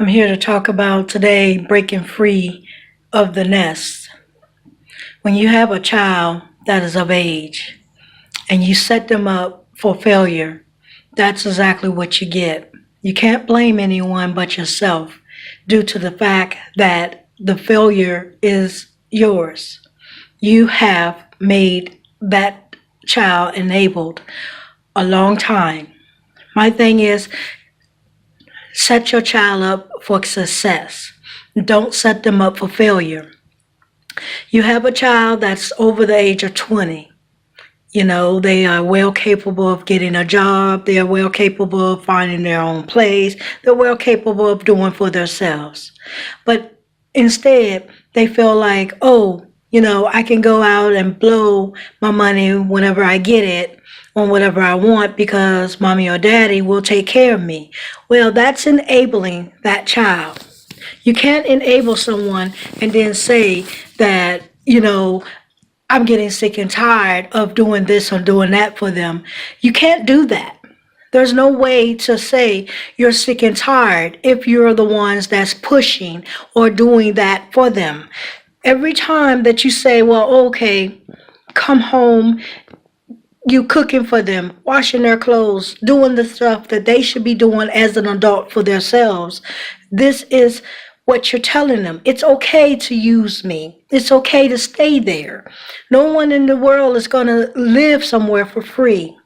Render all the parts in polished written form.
I'm here to talk about today breaking free of the nest. When you have a child that is of age and you set them up for failure, that's exactly what you get. You can't blame anyone but yourself due to the fact that the failure is yours. You have made that child enabled a long time. My thing is, set your child up for success. Don't set them up for failure. You have a child that's over the age of 20. They are well capable of getting a job. They are well capable of finding their own place. They're well capable of doing for themselves. But instead, they feel like, I can go out and blow my money whenever I get it on whatever I want because mommy or daddy will take care of me. Well, that's enabling that child. You can't enable someone and then say that, I'm getting sick and tired of doing this or doing that for them. You can't do that. There's no way to say you're sick and tired if you're the ones that's pushing or doing that for them. Every time that you say, well, okay, come home, you cooking for them, washing their clothes, doing the stuff that they should be doing as an adult for themselves. This is what you're telling them. It's okay to use me. It's okay to stay there. No one in the world is going to live somewhere for free.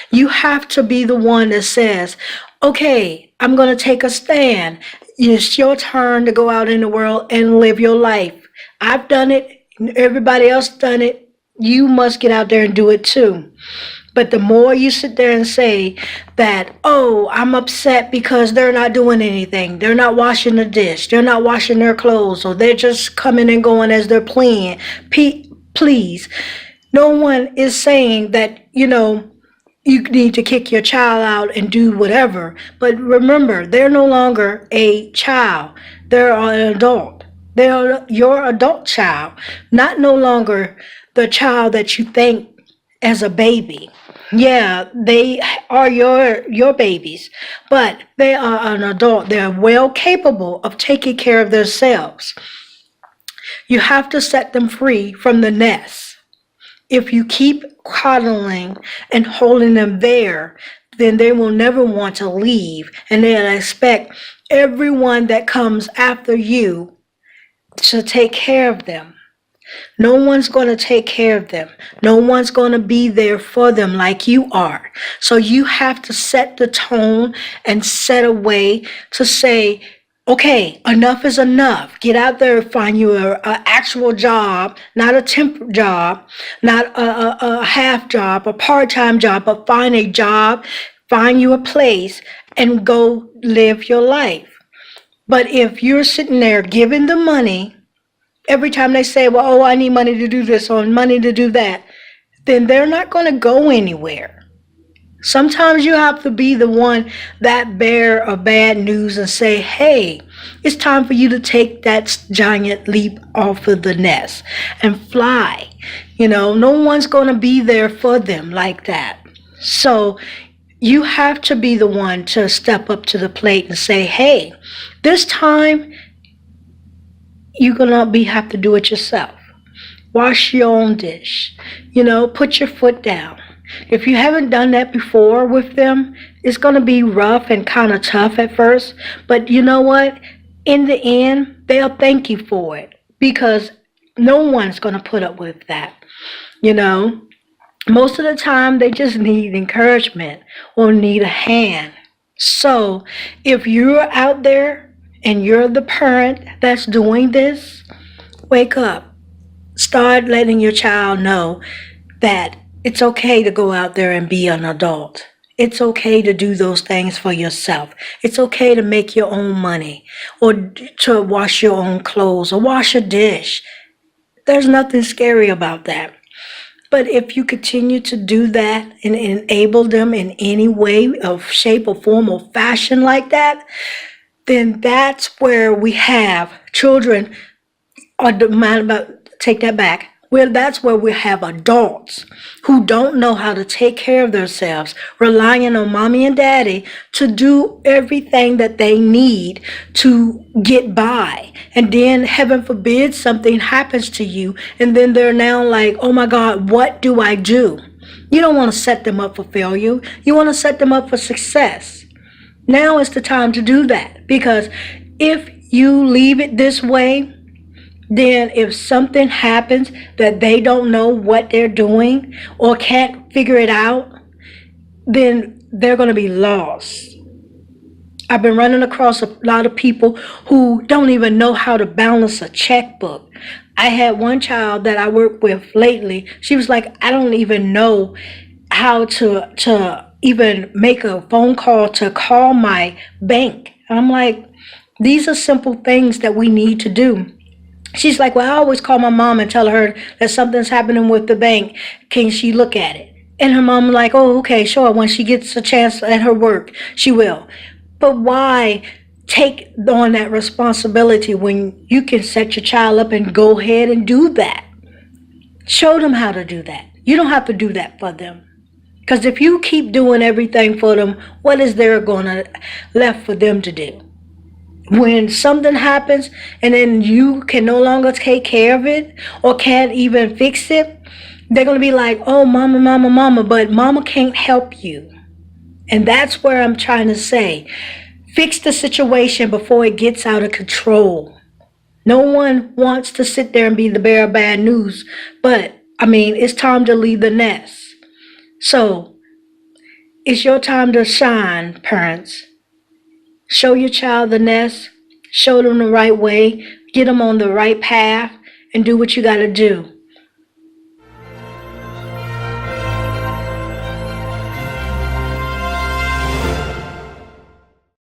You have to be the one that says, okay, I'm going to take a stand. It's your turn to go out in the world and live your life. I've done it. Everybody else done it. You must get out there and do it too. But the more you sit there and say that, oh, I'm upset because they're not doing anything. They're not washing the dish. They're not washing their clothes. Or they're just coming and going as they're playing. Please, no one is saying that, you need to kick your child out and do whatever. But remember, they're no longer a child. They're an adult. They're your adult child, not no longer the child that you think as a baby. Yeah, they are your babies, but they are an adult. They're well capable of taking care of themselves. You have to set them free from the nest. If you keep coddling and holding them there, then they will never want to leave, and they'll expect everyone that comes after you to take care of them. No one's going to take care of them. No one's going to be there for them like you are. So you have to set the tone and set a way to say, okay, enough is enough. Get out there and find you an actual job, not a temp job, not a half job, a part-time job, but find a job, find you a place, and go live your life. But if you're sitting there giving the money, every time they say, well, I need money to do this or money to do that, then they're not going to go anywhere. Sometimes you have to be the one that bear of bad news and say, hey, it's time for you to take that giant leap off of the nest and fly. No one's going to be there for them like that. So you have to be the one to step up to the plate and say, hey, this time you're going to have to do it yourself. Wash your own dish. Put your foot down. If you haven't done that before with them, it's going to be rough and kind of tough at first. But you know what? In the end, they'll thank you for it because no one's going to put up with that. Most of the time, they just need encouragement or need a hand. So if you're out there and you're the parent that's doing this, wake up. Start letting your child know that it's okay to go out there and be an adult. It's okay to do those things for yourself. It's okay to make your own money or to wash your own clothes or wash a dish. There's nothing scary about that. But if you continue to do that and enable them in any way of shape or form or fashion like that, then that's where we have children, take that back. Well, that's where we have adults who don't know how to take care of themselves, relying on mommy and daddy to do everything that they need to get by. And then, heaven forbid, something happens to you, and then they're now like, oh my God, what do I do? You don't want to set them up for failure. You want to set them up for success. Now is the time to do that, because if you leave it this way, then if something happens that they don't know what they're doing or can't figure it out, then they're going to be lost. I've been running across a lot of people who don't even know how to balance a checkbook. I had one child that I worked with lately. She was like, I don't even know how to even make a phone call to call my bank. And I'm like, these are simple things that we need to do. She's like, well, I always call my mom and tell her that something's happening with the bank. Can she look at it? And her mom like, oh, okay, sure. When she gets a chance at her work, she will. But why take on that responsibility when you can set your child up and go ahead and do that? Show them how to do that. You don't have to do that for them. Because if you keep doing everything for them, what is there going to left for them to do? When something happens and then you can no longer take care of it or can't even fix it, they're going to be like, oh, mama, mama, mama, but mama can't help you. And that's where I'm trying to say, fix the situation before it gets out of control. No one wants to sit there and be the bearer of bad news, but it's time to leave the nest. So it's your time to shine, parents. Show your child the nest, show them the right way, get them on the right path, and do what you got to do.